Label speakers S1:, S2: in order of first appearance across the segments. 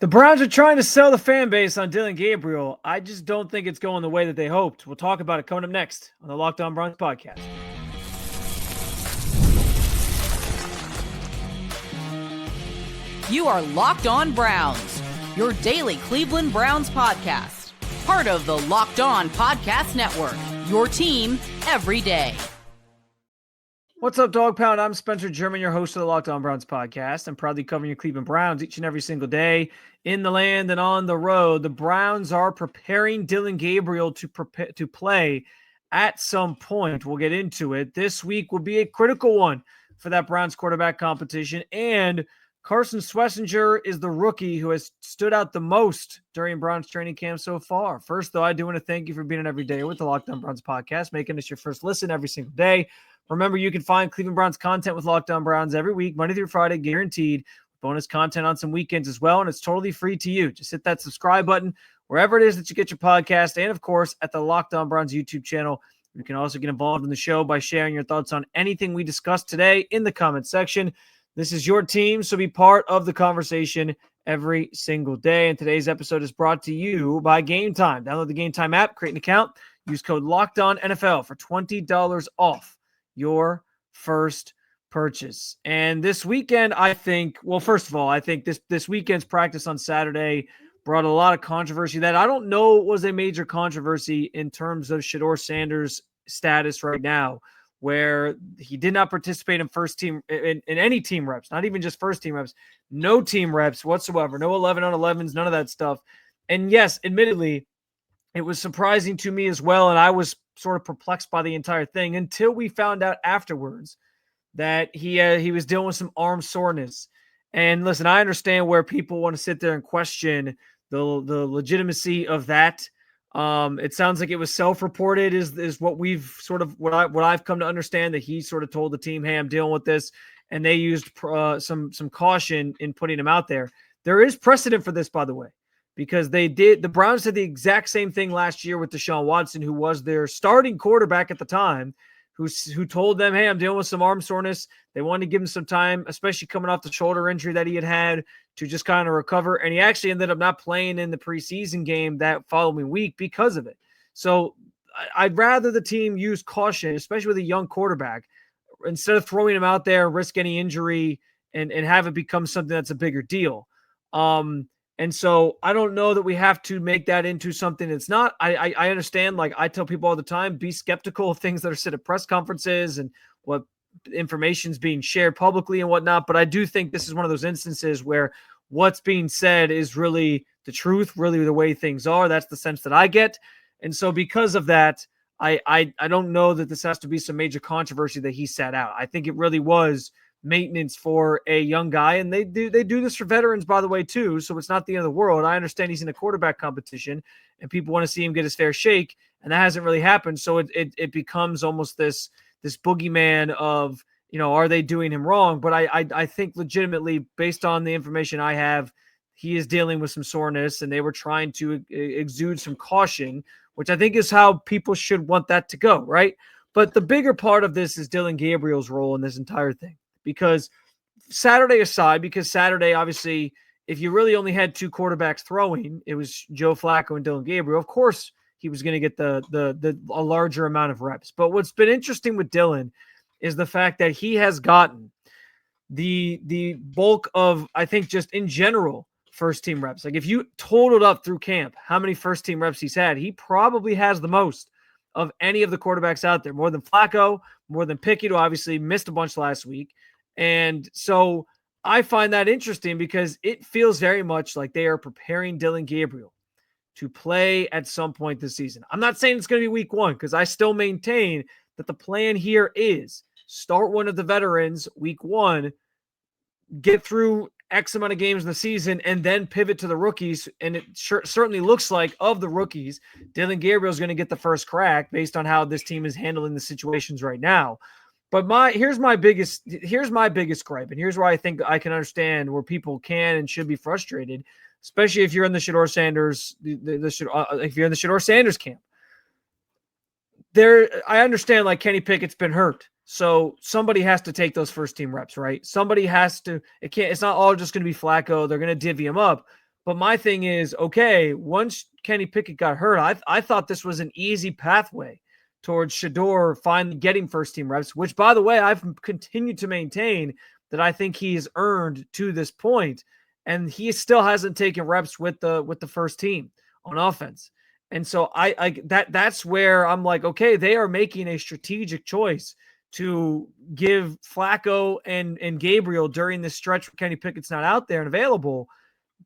S1: The Browns are trying to sell the fan base on Dillon Gabriel. I just don't think it's going the way that they hoped. We'll talk about it coming up next on the Locked On Browns podcast.
S2: You are Locked On Browns, your daily Cleveland Browns podcast. Part of the Locked On Podcast Network, your team every day.
S1: What's up, Dog Pound? I'm Spencer German, your host of the Locked On Browns podcast. I'm proudly covering your Cleveland Browns each and every single day in the land and on the road. The Browns are preparing Dillon Gabriel to play at some point. We'll get into it. This week will be a critical one for that Browns quarterback competition, and Carson Schwesinger is the rookie who has stood out the most during Browns training camp so far. First, though, I do want to thank you for being an everyday with the Locked On Browns podcast, making this your first listen every single day. Remember, you can find Cleveland Browns content with Locked On Browns every week, Monday through Friday, guaranteed. Bonus content on some weekends as well, and it's totally free to you. Just hit that subscribe button wherever it is that you get your podcast, and, of course, at the Locked On Browns YouTube channel. You can also get involved in the show by sharing your thoughts on anything we discussed today in the comment section. This is your team, so be part of the conversation every single day. And today's episode is brought to you by Gametime. Download the Gametime app, create an account, use code LOCKEDONNFL for $20 off your first purchase. And this weekend, I think this weekend's practice on Saturday brought a lot of controversy that I don't know was a major controversy in terms of Shedeur Sanders' status right now, where he did not participate in first team in any team reps, not even just first team reps, no team reps whatsoever, no 11 on 11s, none of that stuff. And yes, admittedly, it was surprising to me as well, and I was sort of perplexed by the entire thing until we found out afterwards that he was dealing with some arm soreness. And listen, I understand where people want to sit there and question the legitimacy of that. It sounds like it was self-reported is what we've sort of what I've come to understand, that he sort of told the team, "Hey, I'm dealing with this," and they used some caution in putting him out there. There is precedent for this, by the way, because the Browns did the exact same thing last year with Deshaun Watson, who was their starting quarterback at the time, who told them, "Hey, I'm dealing with some arm soreness." They wanted to give him some time, especially coming off the shoulder injury that he had, to just kind of recover. And he actually ended up not playing in the preseason game that following week because of it. So I'd rather the team use caution, especially with a young quarterback, instead of throwing him out there, risk any injury, and have it become something that's a bigger deal. And so I don't know that we have to make that into something it's not. I understand, like I tell people all the time, be skeptical of things that are said at press conferences and what information's being shared publicly and whatnot. But I do think this is one of those instances where what's being said is really the truth, really the way things are. That's the sense that I get. And so because of that, I don't know that this has to be some major controversy that he sat out. I think it really was maintenance for a young guy, and they do this for veterans, by the way, too. So it's not the end of the world. I understand he's in a quarterback competition, and people want to see him get his fair shake, and that hasn't really happened. So it becomes almost this boogeyman of, are they doing him wrong? But I think legitimately, based on the information I have, he is dealing with some soreness, and they were trying to exude some caution, which I think is how people should want that to go, right? But the bigger part of this is Dillon Gabriel's role in this entire thing. Because Saturday aside, because Saturday, obviously, if you really only had two quarterbacks throwing, it was Joe Flacco and Dillon Gabriel. Of course, he was going to get a larger amount of reps. But what's been interesting with Dillon is the fact that he has gotten the bulk of, I think, just in general, first-team reps. Like if you totaled up through camp how many first-team reps he's had, he probably has the most of any of the quarterbacks out there. More than Flacco, more than Pickett, who obviously missed a bunch last week. And so I find that interesting because it feels very much like they are preparing Dillon Gabriel to play at some point this season. I'm not saying it's going to be week one, because I still maintain that the plan here is start one of the veterans week one, get through X amount of games in the season, and then pivot to the rookies. And it certainly looks like, of the rookies, Dillon Gabriel is going to get the first crack based on how this team is handling the situations right now. But here's my biggest gripe, and here's where I think I can understand where people can and should be frustrated, especially if you're in the Shedeur Sanders, if you're in the Shedeur Sanders camp. I understand, like, Kenny Pickett's been hurt, so somebody has to take those first team reps, right? Somebody has to. It's not all just going to be Flacco. They're going to divvy him up, But my thing is, okay, once Kenny Pickett got hurt, I thought this was an easy pathway towards Shedeur finally getting first team reps, which, by the way, I've continued to maintain that I think he's earned to this point, and he still hasn't taken reps with the first team on offense. And so that's where I'm like, okay, they are making a strategic choice to give Flacco and Gabriel during this stretch where Kenny Pickett's not out there and available,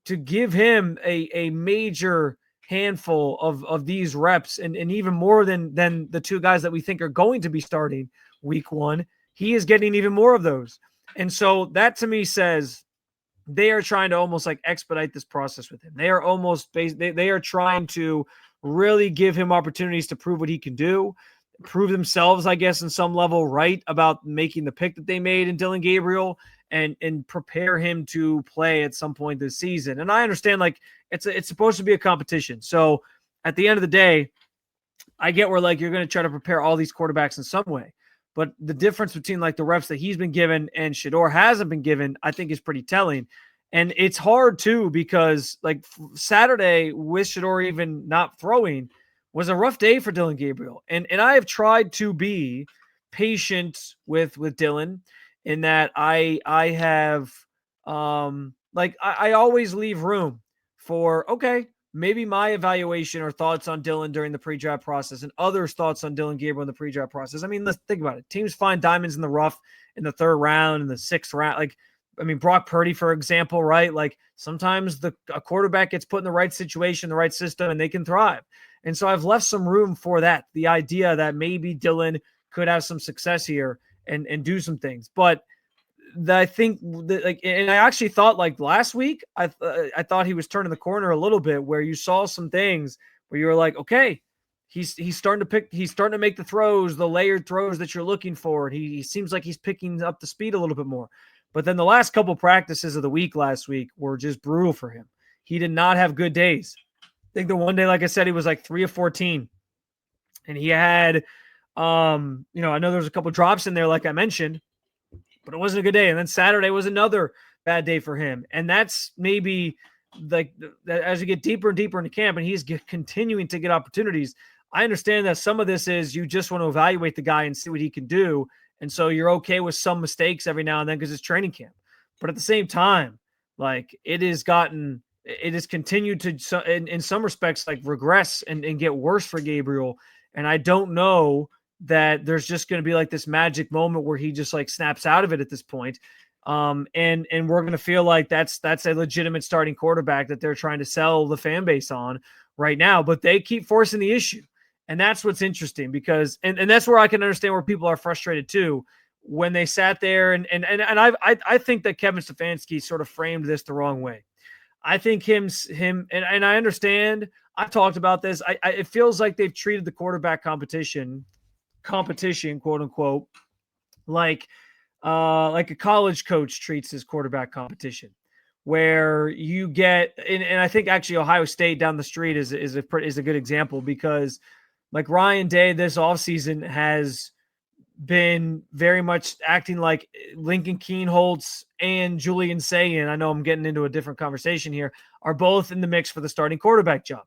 S1: to give him a major handful of these reps and even more than the two guys that we think are going to be starting week one. He is getting even more of those. And so that to me says they are trying to almost like expedite this process with him. They are almost they are trying to really give him opportunities to prove what he can do, prove themselves, I guess, in some level right about making the pick that they made in Dillon Gabriel and prepare him to play at some point this season. And I understand like it's supposed to be a competition. So at the end of the day, I get where like you're going to try to prepare all these quarterbacks in some way. But the difference between like the reps that he's been given and Shedeur hasn't been given, I think is pretty telling. And it's hard too, because like Saturday with Shedeur even not throwing was a rough day for Dillon Gabriel. And I have tried to be patient with Dillon in that I have I always leave room for, okay, maybe my evaluation or thoughts on Dillon during the pre-draft process and others' thoughts on Dillon Gabriel in the pre-draft process. I mean, let's think about it. Teams find diamonds in the rough in the third round, in the sixth round. Like, I mean, Brock Purdy, for example, right? Like sometimes a quarterback gets put in the right situation, the right system, and they can thrive. And so I've left some room for that. The idea that maybe Dillon could have some success here and do some things. But I think that, like, and I actually thought like last week, I thought he was turning the corner a little bit where you saw some things where you were like, okay, he's starting to make the throws, the layered throws that you're looking for. And he seems like he's picking up the speed a little bit more. But then the last couple practices of the week last week were just brutal for him. He did not have good days. I think the one day, like I said, he was like 3 of 14. And he had, I know there was a couple drops in there, like I mentioned, but it wasn't a good day. And then Saturday was another bad day for him. And that's maybe like as you get deeper and deeper into camp and he's continuing to get opportunities. I understand that some of this is you just want to evaluate the guy and see what he can do. And so you're okay with some mistakes every now and then because it's training camp. But at the same time, like it has continued to, in some respects, like regress and get worse for Gabriel. And I don't know that there's just going to be like this magic moment where he just like snaps out of it at this point. And we're going to feel like that's a legitimate starting quarterback that they're trying to sell the fan base on right now, but they keep forcing the issue. And that's what's interesting because, and that's where I can understand where people are frustrated too, when they sat there and I think that Kevin Stefanski sort of framed this the wrong way. I think him, and I understand, I've talked about this. It feels like they've treated the quarterback competition, quote unquote, like a college coach treats his quarterback competition, where you get, and I think actually Ohio State down the street is a good example because like Ryan Day this offseason has been very much acting like Lincoln Kienholz and Julian Sayin, I know I'm getting into a different conversation here, are both in the mix for the starting quarterback job.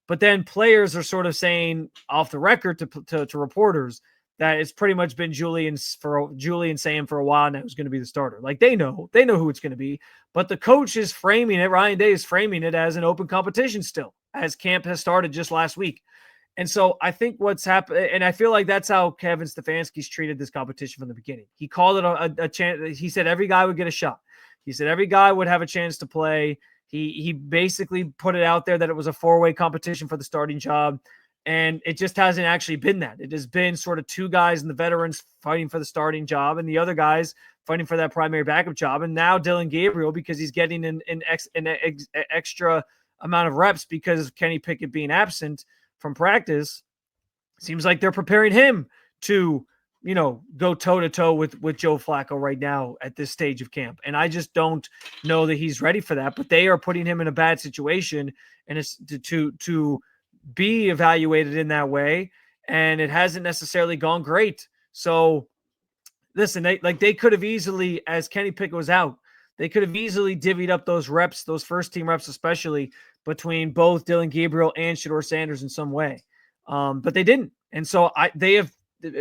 S1: But then players are sort of saying off the record to reporters that it's pretty much been Julian Sayin for a while now who's going to be the starter. Like they know who it's going to be, but the coach is framing it. Ryan Day is framing it as an open competition still, as camp has started just last week. And so I think what's happened, and I feel like that's how Kevin Stefanski's treated this competition from the beginning. He called it a chance. He said every guy would get a shot. He said every guy would have a chance to play. He basically put it out there that it was a four-way competition for the starting job. And it just hasn't actually been that. It has been sort of two guys and the veterans fighting for the starting job and the other guys fighting for that primary backup job. And now Dillon Gabriel, because he's getting an extra amount of reps because of Kenny Pickett being absent from practice, seems like they're preparing him to, go toe-to-toe with Joe Flacco right now at this stage of camp. And I just don't know that he's ready for that, but they are putting him in a bad situation and it's to be evaluated in that way. And it hasn't necessarily gone great. So listen, they could have easily, as Kenny Pickett was out, they could have easily divvied up those reps, those first team reps, especially between both Dillon Gabriel and Shedeur Sanders in some way. But they didn't. And so they have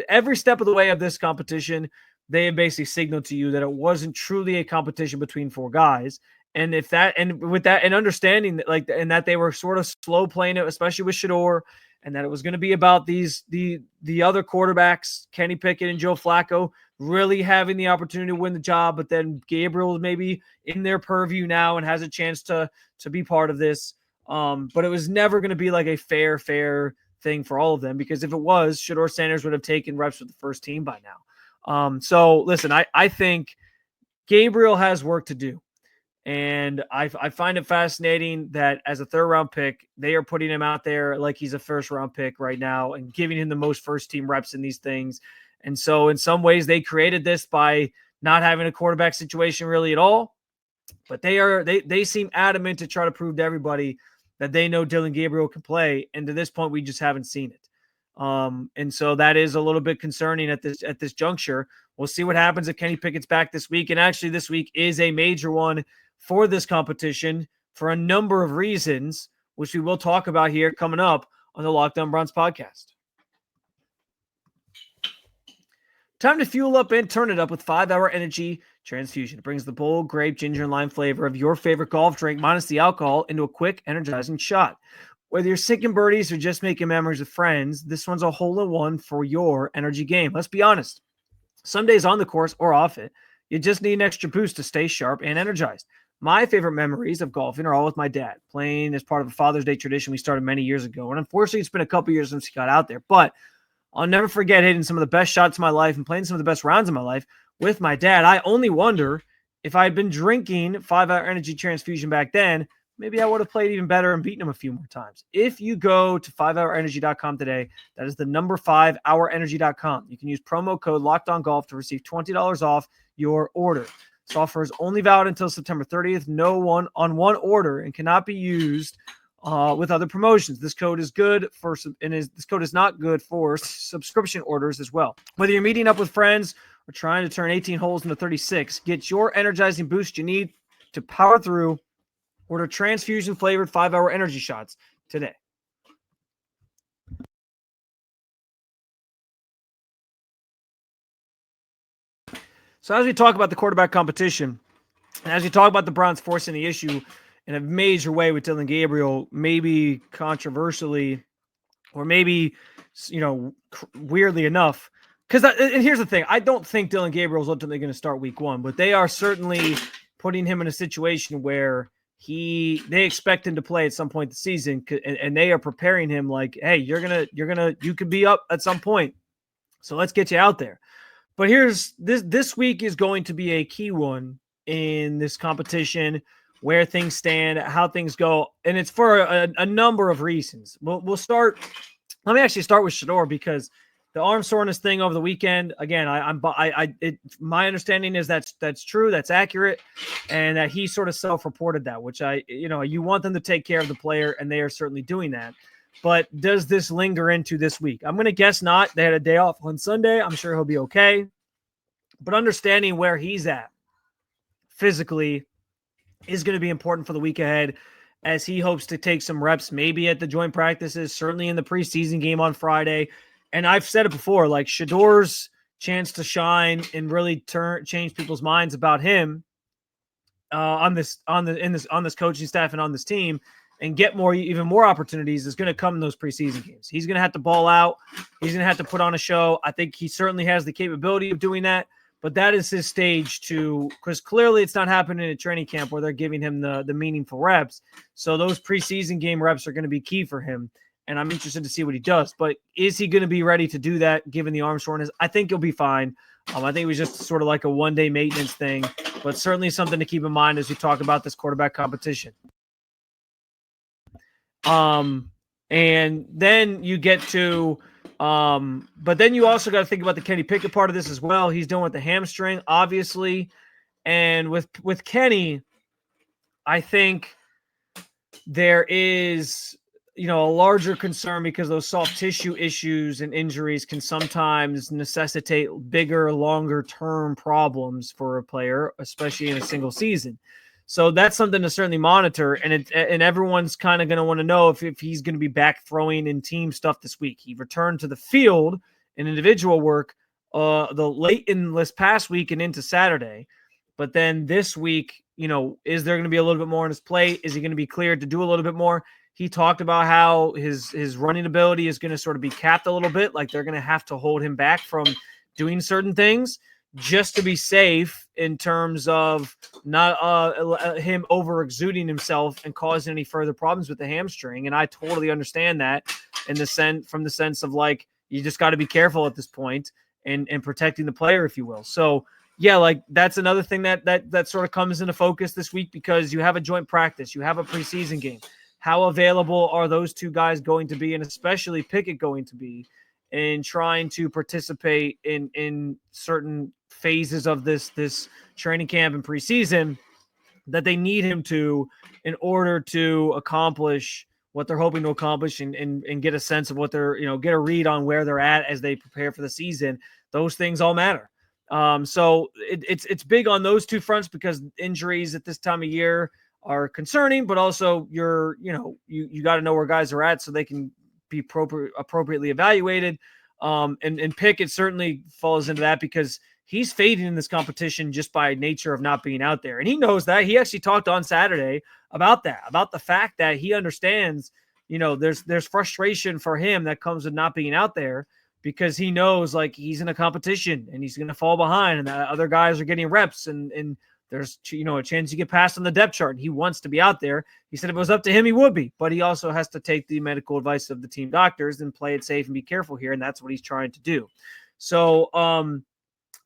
S1: every step of the way of this competition, they have basically signaled to you that it wasn't truly a competition between four guys. And if that, and with that, and understanding that, like, and that they were sort of slow playing it, especially with Shedeur, and that it was going to be about the other quarterbacks, Kenny Pickett and Joe Flacco, really having the opportunity to win the job, but then Gabriel is maybe in their purview now and has a chance to be part of this. But it was never going to be like a fair thing for all of them, because if it was, Shedeur Sanders would have taken reps with the first team by now. So listen, I think Gabriel has work to do. And I find it fascinating that as a third-round pick, they are putting him out there like he's a first-round pick right now and giving him the most first-team reps in these things. And so in some ways, they created this by not having a quarterback situation really at all. But they seem adamant to try to prove to everybody that they know Dillon Gabriel can play. And to this point, we just haven't seen it. And so that is a little bit concerning at this juncture. We'll see what happens if Kenny Pickett's back this week. And actually, this week is a major one for this competition for a number of reasons, which we will talk about here coming up on the Locked On Browns podcast. Time to fuel up and turn it up with 5-Hour Energy Transfusion. It brings the bold grape, ginger, and lime flavor of your favorite golf drink minus the alcohol into a quick, energizing shot. Whether you're sinking birdies or just making memories with friends, this one's a hole-in-one for your energy game. Let's be honest. Some days on the course or off it, you just need an extra boost to stay sharp and energized. My favorite memories of golfing are all with my dad, playing as part of a Father's Day tradition we started many years ago. And unfortunately, it's been a couple years since he got out there. But I'll never forget hitting some of the best shots of my life and playing some of the best rounds of my life with my dad. I only wonder if I had been drinking 5-Hour Energy Transfusion back then, maybe I would have played even better and beaten him a few more times. If you go to 5hourenergy.com today, that is the number 5hourenergy.com. You can use promo code LOCKEDONGolf to receive $20 off your order. This offer is only valid until September 30th. No one-on-one order and cannot be used with other promotions. This code is good for, this code is not good for subscription orders as well. Whether you're meeting up with friends or trying to turn 18 holes into 36, get your energizing boost you need to power through. Order transfusion-flavored 5-Hour Energy shots today. So as we talk about the quarterback competition, and as we talk about the Browns forcing the issue in a major way with Dillon Gabriel, maybe controversially, or maybe, weirdly enough, and here's the thing, I don't think Dillon Gabriel is ultimately going to start week one, but they are certainly putting him in a situation where they expect him to play at some point this season, and they are preparing him like, hey, you could be up at some point, so let's get you out there. But here's this week is going to be a key one in this competition, where things stand, how things go, and it's for a number of reasons. We'll start. Let me actually start with Shedeur, because the arm soreness thing over the weekend. Again, my understanding is that's true, that's accurate, and that he sort of self-reported that, which you want them to take care of the player, and they are certainly doing that. But does this linger into this week? I'm going to guess not. They had a day off on Sunday. I'm sure he'll be okay. But understanding where he's at physically is going to be important for the week ahead, as he hopes to take some reps, maybe at the joint practices, certainly in the preseason game on Friday. And I've said it before, like Shedeur's chance to shine and really change people's minds about him on this coaching staff and on this team, and get even more opportunities, is going to come in those preseason games. He's going to have to ball out. He's going to have to put on a show. I think he certainly has the capability of doing that, but that is his stage because clearly it's not happening at training camp where they're giving him the meaningful reps. So those preseason game reps are going to be key for him, and I'm interested to see what he does. But is he going to be ready to do that given the arm soreness? I think he'll be fine. I think it was just sort of like a one-day maintenance thing, but certainly something to keep in mind as we talk about this quarterback competition. And then you get to, but then you also got to think about the Kenny Pickett part of this as well. He's dealing with the hamstring, obviously. And with Kenny, I think there is a larger concern because those soft tissue issues and injuries can sometimes necessitate bigger, longer term problems for a player, especially in a single season. So that's something to certainly monitor. And everyone's kind of going to want to know if he's going to be back throwing in team stuff this week. He returned to the field in individual work the late in this past week and into Saturday. But then this week, is there going to be a little bit more on his plate? Is he going to be cleared to do a little bit more? He talked about how his running ability is going to sort of be capped a little bit. Like they're going to have to hold him back from doing certain things just to be safe in terms of not him over exuding himself and causing any further problems with the hamstring. And I totally understand that from the sense of like, you just got to be careful at this point and protecting the player, if you will. So yeah, like that's another thing that sort of comes into focus this week because you have a joint practice, you have a preseason game. How available are those two guys going to be, and especially Pickett going to be in trying to participate in certain phases of this training camp and preseason that they need him to in order to accomplish what they're hoping to accomplish and get a sense of what they're, get a read on where they're at as they prepare for the season. Those things all matter. So it's big on those two fronts because injuries at this time of year are concerning, but also you got to know where guys are at so they can be appropriately evaluated. And Pickett certainly falls into that because he's fading in this competition just by nature of not being out there. And he knows that. He actually talked on Saturday about that, about the fact that he understands, there's frustration for him that comes with not being out there because he knows like he's in a competition and he's going to fall behind and that other guys are getting reps and there's, a chance you get passed on the depth chart. He wants to be out there. He said if it was up to him, he would be, but he also has to take the medical advice of the team doctors and play it safe and be careful here. And that's what he's trying to do. So,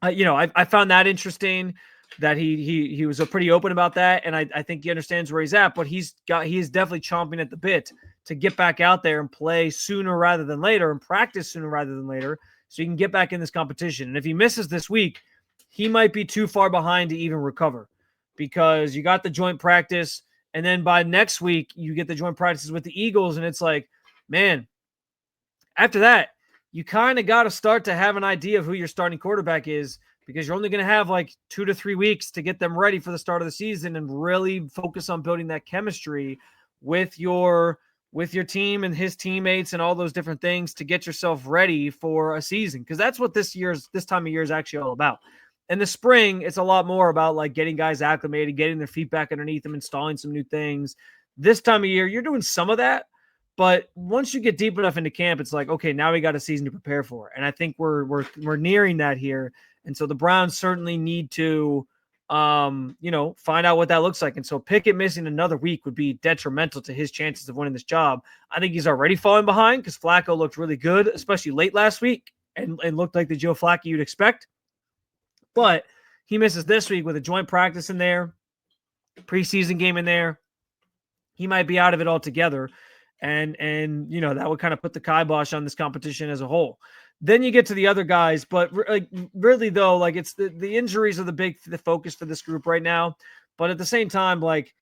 S1: I found that interesting that he was pretty open about that. And I think he understands where he's at, but he is definitely chomping at the bit to get back out there and play sooner rather than later and practice sooner rather than later so he can get back in this competition. And if he misses this week, he might be too far behind to even recover because you got the joint practice. And then by next week, you get the joint practices with the Eagles. And it's like, man, after that, you kind of got to start to have an idea of who your starting quarterback is because you're only going to have like 2 to 3 weeks to get them ready for the start of the season and really focus on building that chemistry with your team and his teammates and all those different things to get yourself ready for a season. Because that's what this time of year is actually all about. In the spring, it's a lot more about like getting guys acclimated, getting their feet back underneath them, installing some new things. This time of year, you're doing some of that, but once you get deep enough into camp, it's like, okay, now we got a season to prepare for. And I think we're nearing that here. And so the Browns certainly need to, find out what that looks like. And so Pickett missing another week would be detrimental to his chances of winning this job. I think he's already falling behind because Flacco looked really good, especially late last week and looked like the Joe Flacco you'd expect. But he misses this week with a joint practice in there, preseason game in there. He might be out of it altogether. And that would kind of put the kibosh on this competition as a whole. Then you get to the other guys, but really though, like it's the injuries are the focus for this group right now. But at the same time, like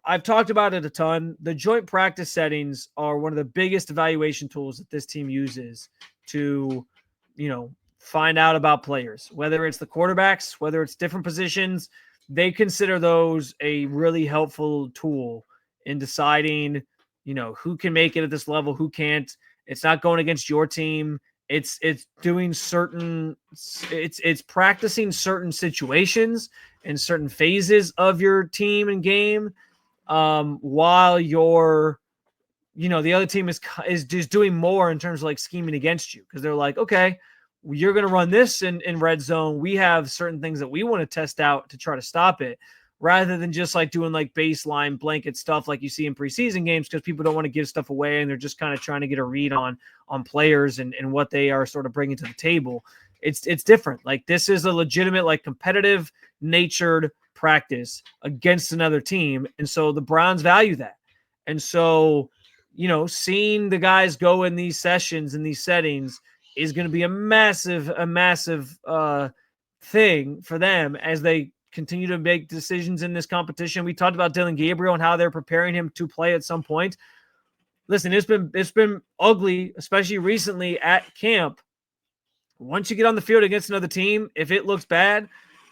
S1: I've talked about it a ton, the joint practice settings are one of the biggest evaluation tools that this team uses to, find out about players, whether it's the quarterbacks, whether it's different positions. They consider those a really helpful tool in deciding, who can make it at this level, who can't. It's not going against your team. It's doing it's practicing certain situations and certain phases of your team and game while you're, the other team is just doing more in terms of like scheming against you because they're like, okay, you're going to run this in red zone. We have certain things that we want to test out to try to stop it rather than just like doing like baseline blanket stuff like you see in preseason games because people don't want to give stuff away and they're just kind of trying to get a read on players and what they are sort of bringing to the table. It's different. Like this is a legitimate, like competitive natured practice against another team. And so the Browns value that. And so, seeing the guys go in these sessions, in these settings is going to be a massive thing for them as they continue to make decisions in this competition. We talked about Dillon Gabriel and how they're preparing him to play at some point. listen, it's been ugly, especially recently at camp. Once you get on the field against another team, if it looks bad,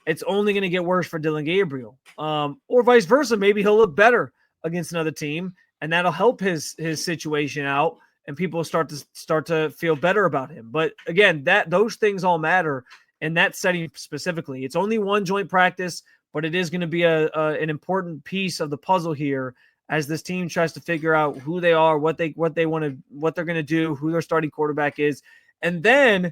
S1: it's only going to get worse for Dillon Gabriel. Or vice versa. Maybe he'll look better against another team, and that'll help his situation out, and people start to feel better about him. But again, those things all matter in that setting specifically. It's only one joint practice, but it is going to be an important piece of the puzzle here as this team tries to figure out who they are, what they're going to do, who their starting quarterback is, and then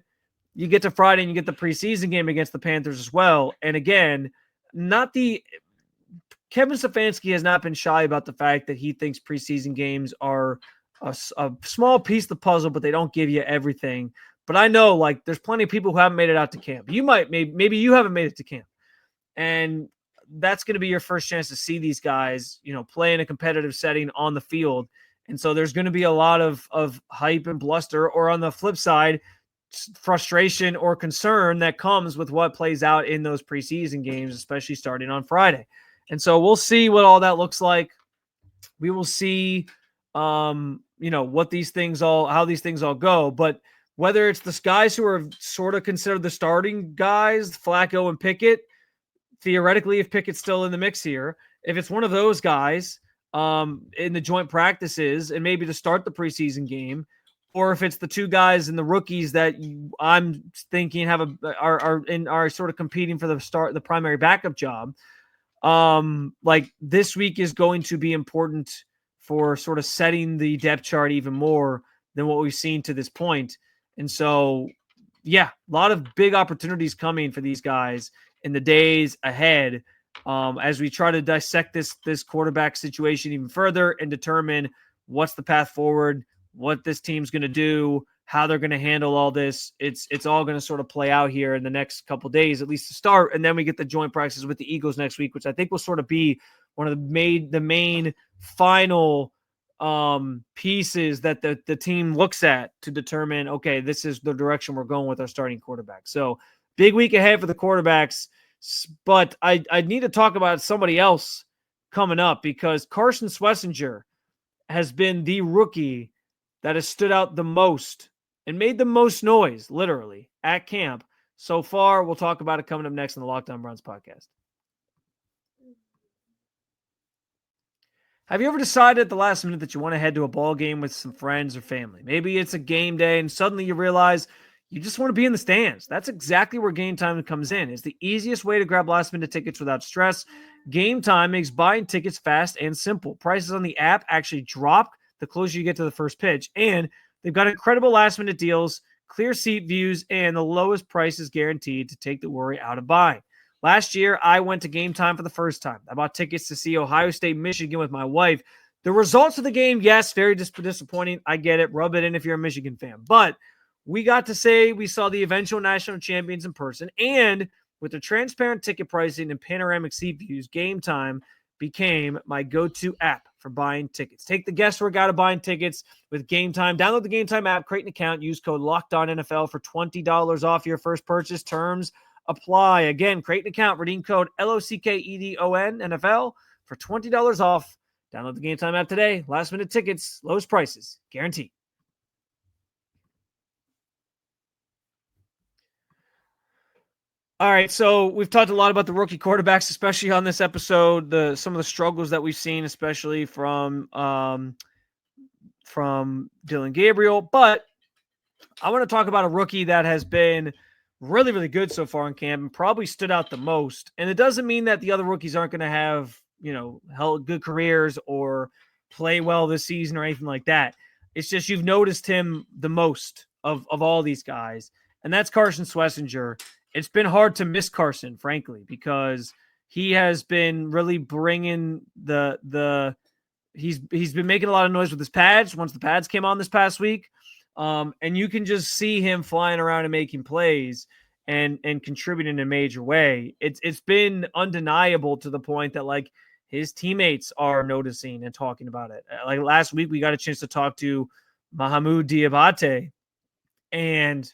S1: you get to Friday and you get the preseason game against the Panthers as well. And again, Kevin Stefanski has not been shy about the fact that he thinks preseason games are a small piece of the puzzle, but they don't give you everything. But I know, like, there's plenty of people who haven't made it out to camp. Maybe you haven't made it to camp. And that's going to be your first chance to see these guys, play in a competitive setting on the field. And so there's going to be a lot of hype and bluster, or on the flip side, frustration or concern that comes with what plays out in those preseason games, especially starting on Friday. And so we'll see what all that looks like. We will see, how these things all go. But whether it's the guys who are sort of considered the starting guys, Flacco and Pickett, theoretically, if Pickett's still in the mix here, if it's one of those guys in the joint practices and maybe to start the preseason game, or if it's the two guys and the rookies that I'm thinking are sort of competing for the primary backup job, like this week is going to be important for sort of setting the depth chart even more than what we've seen to this point. And so, yeah, a lot of big opportunities coming for these guys in the days ahead as we try to dissect this quarterback situation even further and determine what's the path forward, what this team's going to do, how they're going to handle all this. It's all going to sort of play out here in the next couple of days, at least to start. And then we get the joint practices with the Eagles next week, which I think will sort of be one of the main final pieces that the team looks at to determine, okay, this is the direction we're going with our starting quarterback. So big week ahead for the quarterbacks, but I need to talk about somebody else coming up, because Carson Schwesinger has been the rookie that has stood out the most and made the most noise, literally, at camp so far. We'll talk about it coming up next on the Locked On Browns podcast. Have you ever decided at the last minute that you want to head to a ball game with some friends or family? Maybe it's a game day and suddenly you realize you just want to be in the stands. That's exactly where Gametime comes in. It's the easiest way to grab last-minute tickets without stress. Gametime makes buying tickets fast and simple. Prices on the app actually drop the closer you get to the first pitch. And they've got incredible last-minute deals, clear seat views, and the lowest prices guaranteed to take the worry out of buying. Last year, I went to Gametime for the first time. I bought tickets to see Ohio State, Michigan with my wife. The results of the game, yes, very disappointing. I get it. Rub it in if you're a Michigan fan. But we got to say we saw the eventual national champions in person. And with the transparent ticket pricing and panoramic seat views, Gametime became my go-to app for buying tickets. Take the guesswork out of buying tickets with Gametime. Download the Gametime app, create an account, use code LOCKEDONNFL for $20 off your first purchase. Terms apply. Again, create an account, redeem code LOCKEDON NFL for $20 off. Download the Gametime app today. Last minute tickets, lowest prices, guaranteed. All right, so we've talked a lot about the rookie quarterbacks, especially on this episode. Some of the struggles that we've seen, especially from Dillon Gabriel. But I want to talk about a rookie that has been really, really good so far in camp and probably stood out the most. And it doesn't mean that the other rookies aren't going to have, good careers or play well this season or anything like that. It's just you've noticed him the most of all these guys, and that's Carson Schwesinger. It's been hard to miss Carson, frankly, because he has been really bringing he's been making a lot of noise with his pads once the pads came on this past week. And you can just see him flying around and making plays and contributing in a major way. It's been undeniable to the point that, like, his teammates are noticing and talking about it. Like last week, we got a chance to talk to Mahamoud Diabate, and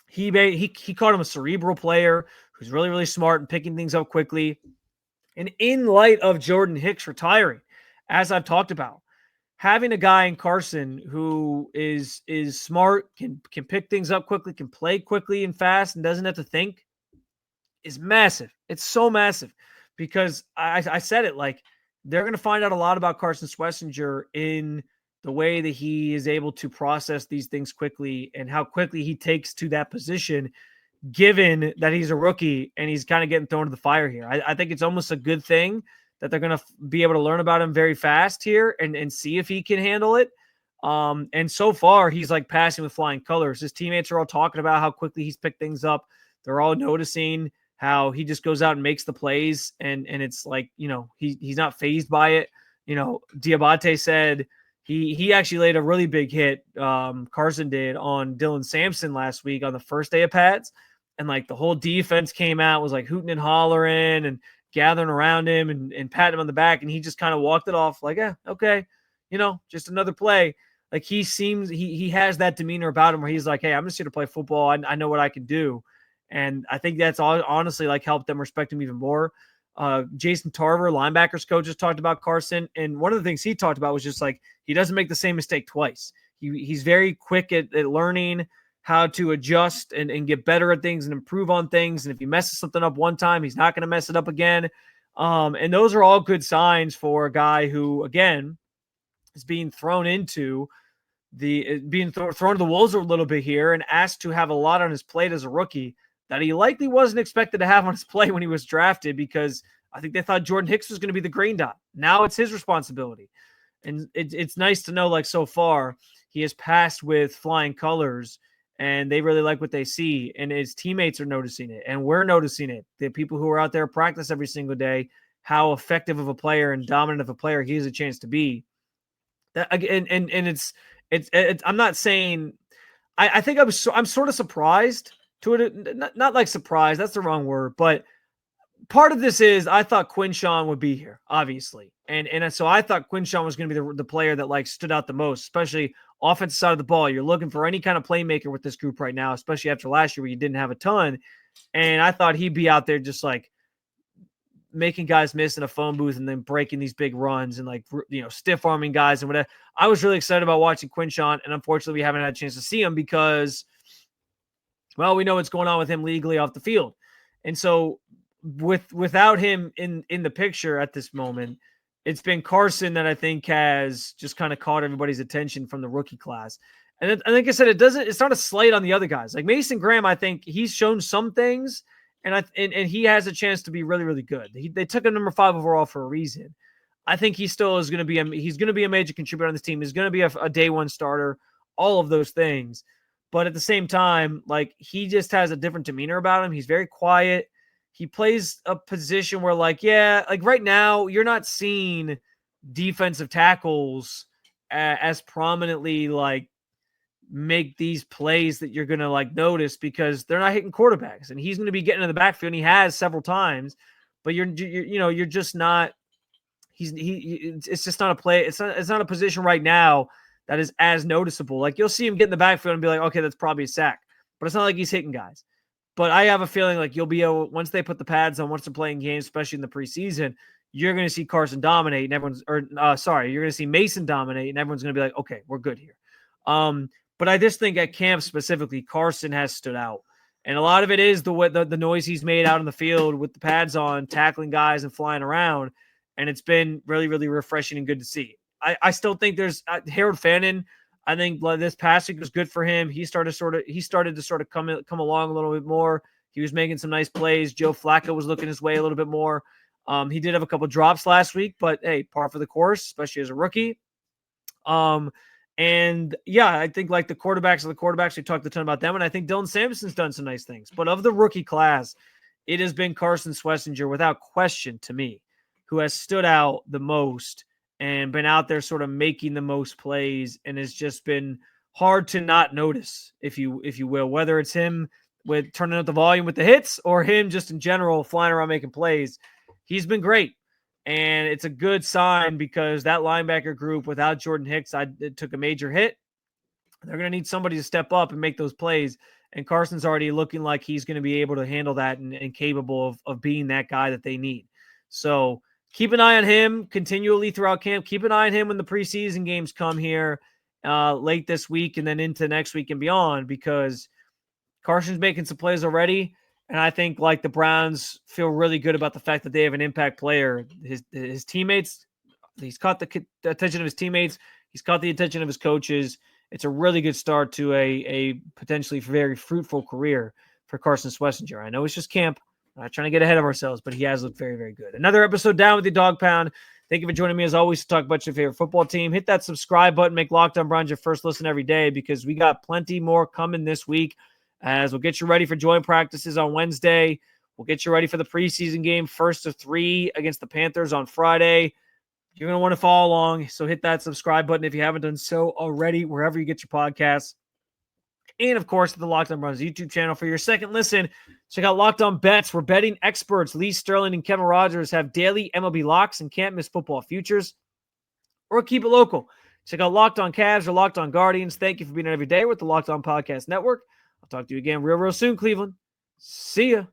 S1: he called him a cerebral player who's really, really smart and picking things up quickly. And in light of Jordan Hicks retiring, as I've talked about, having a guy in Carson who is smart, can pick things up quickly, can play quickly and fast, and doesn't have to think is massive. It's so massive because I said it, like, they're going to find out a lot about Carson Schwesinger in the way that he is able to process these things quickly and how quickly he takes to that position, given that he's a rookie and he's kind of getting thrown to the fire here. I think it's almost a good thing that they're going to be able to learn about him very fast here and see if he can handle it. And so far, he's like passing with flying colors. His teammates are all talking about how quickly he's picked things up. They're all noticing how he just goes out and makes the plays, and it's like, he's not fazed by it. Diabate said he actually laid a really big hit, Carson did, on Dillon Sampson last week on the first day of pads, and like the whole defense came out, was like hooting and hollering and gathering around him and patting him on the back, and he just kind of walked it off like, yeah, okay, just another play. Like he seems he has that demeanor about him where he's like, hey, I'm just here to play football. I know what I can do. And I think that's honestly like helped them respect him even more. Jason Tarver, linebackers coach, has talked about Carson. And one of the things he talked about was just like, he doesn't make the same mistake twice. He's very quick at learning how to adjust and get better at things and improve on things. And if he messes something up one time, he's not going to mess it up again. And those are all good signs for a guy who, again, is being thrown into thrown to the wolves a little bit here and asked to have a lot on his plate as a rookie that he likely wasn't expected to have on his plate when he was drafted, because I think they thought Jordan Hicks was going to be the green dot. Now it's his responsibility. And it's nice to know, like, so far he has passed with flying colors and they really like what they see. And his teammates are noticing it. And we're noticing it. The people who are out there practice every single day, how effective of a player and dominant of a player he has a chance to be. That, and it's I'm not saying, I think I'm sort of surprised to it. Not like surprised, that's the wrong word, but part of this is I thought Quinshawn would be here, obviously. And so I thought Quinshawn was going to be the player that like stood out the most, especially offensive side of the ball. You're looking for any kind of playmaker with this group right now, especially after last year where you didn't have a ton. And I thought he'd be out there just like making guys miss in a phone booth and then breaking these big runs and like, stiff arming guys and whatever. I was really excited about watching Quinshawn, and unfortunately we haven't had a chance to see him because, well, we know what's going on with him legally off the field. And so without him in the picture at this moment, it's been Carson that I think has just kind of caught everybody's attention from the rookie class. And like I said, it's not a slight on the other guys. Like Mason Graham, I think he's shown some things, and he has a chance to be really, really good. They took him number 5 overall for a reason. I think he still is going to be he's going to be a major contributor on this team. He's going to be a day one starter, all of those things. But at the same time, like, he just has a different demeanor about him. He's very quiet. He plays a position where, like, yeah, like right now, you're not seeing defensive tackles as prominently, like, make these plays that you're going to, like, notice because they're not hitting quarterbacks. And he's going to be getting in the backfield, and he has several times. But you're just not – it's just not a play. It's not a position right now that is as noticeable. Like, you'll see him get in the backfield and be like, okay, that's probably a sack. But it's not like he's hitting guys. But I have a feeling like you'll be able, once they put the pads on, once they're playing games, especially in the preseason, you're going to see Carson dominate, and you're going to see Mason dominate, and everyone's going to be like, okay, we're good here. But I just think at camp specifically, Carson has stood out. And a lot of it is the noise he's made out on the field with the pads on, tackling guys and flying around. And it's been really, really refreshing and good to see. I still think there's Harold Fannin. I think this past week was good for him. He started to sort of come along a little bit more. He was making some nice plays. Joe Flacco was looking his way a little bit more. He did have a couple drops last week, but hey, par for the course, especially as a rookie. And yeah, I think like the quarterbacks, we talked a ton about them. And I think Dillon Sampson's done some nice things, but of the rookie class, it has been Carson Schwesinger without question to me, who has stood out the most and been out there sort of making the most plays, and has just been hard to not notice, if you will, whether it's him with turning up the volume with the hits or him just in general flying around making plays. He's been great. And it's a good sign because that linebacker group without Jordan Hicks, it took a major hit. They're going to need somebody to step up and make those plays. And Carson's already looking like he's going to be able to handle that and capable of being that guy that they need. So keep an eye on him continually throughout camp. Keep an eye on him when the preseason games come here late this week and then into next week and beyond, because Carson's making some plays already. And I think like the Browns feel really good about the fact that they have an impact player. His teammates, he's caught the attention of his teammates. He's caught the attention of his coaches. It's a really good start to a potentially very fruitful career for Carson Schwesinger. I know it's just camp. I'm not trying to get ahead of ourselves, but he has looked very, very good. Another episode down with the Dog Pound. Thank you for joining me as always to talk about your favorite football team. Hit that subscribe button. Make Locked On Browns your first listen every day, because we got plenty more coming this week, as we'll get you ready for joint practices on Wednesday. We'll get you ready for the preseason game, first of 3 against the Panthers on Friday. You're going to want to follow along, so hit that subscribe button if you haven't done so already, wherever you get your podcasts. And, of course, the Locked On Browns YouTube channel for your second listen. Check out Locked On Bets, where betting experts Lee Sterling and Kevin Rogers have daily MLB locks and can't miss football futures. Or keep it local. Check out Locked On Cavs or Locked On Guardians. Thank you for being here every day with the Locked On Podcast Network. I'll talk to you again real soon, Cleveland. See ya.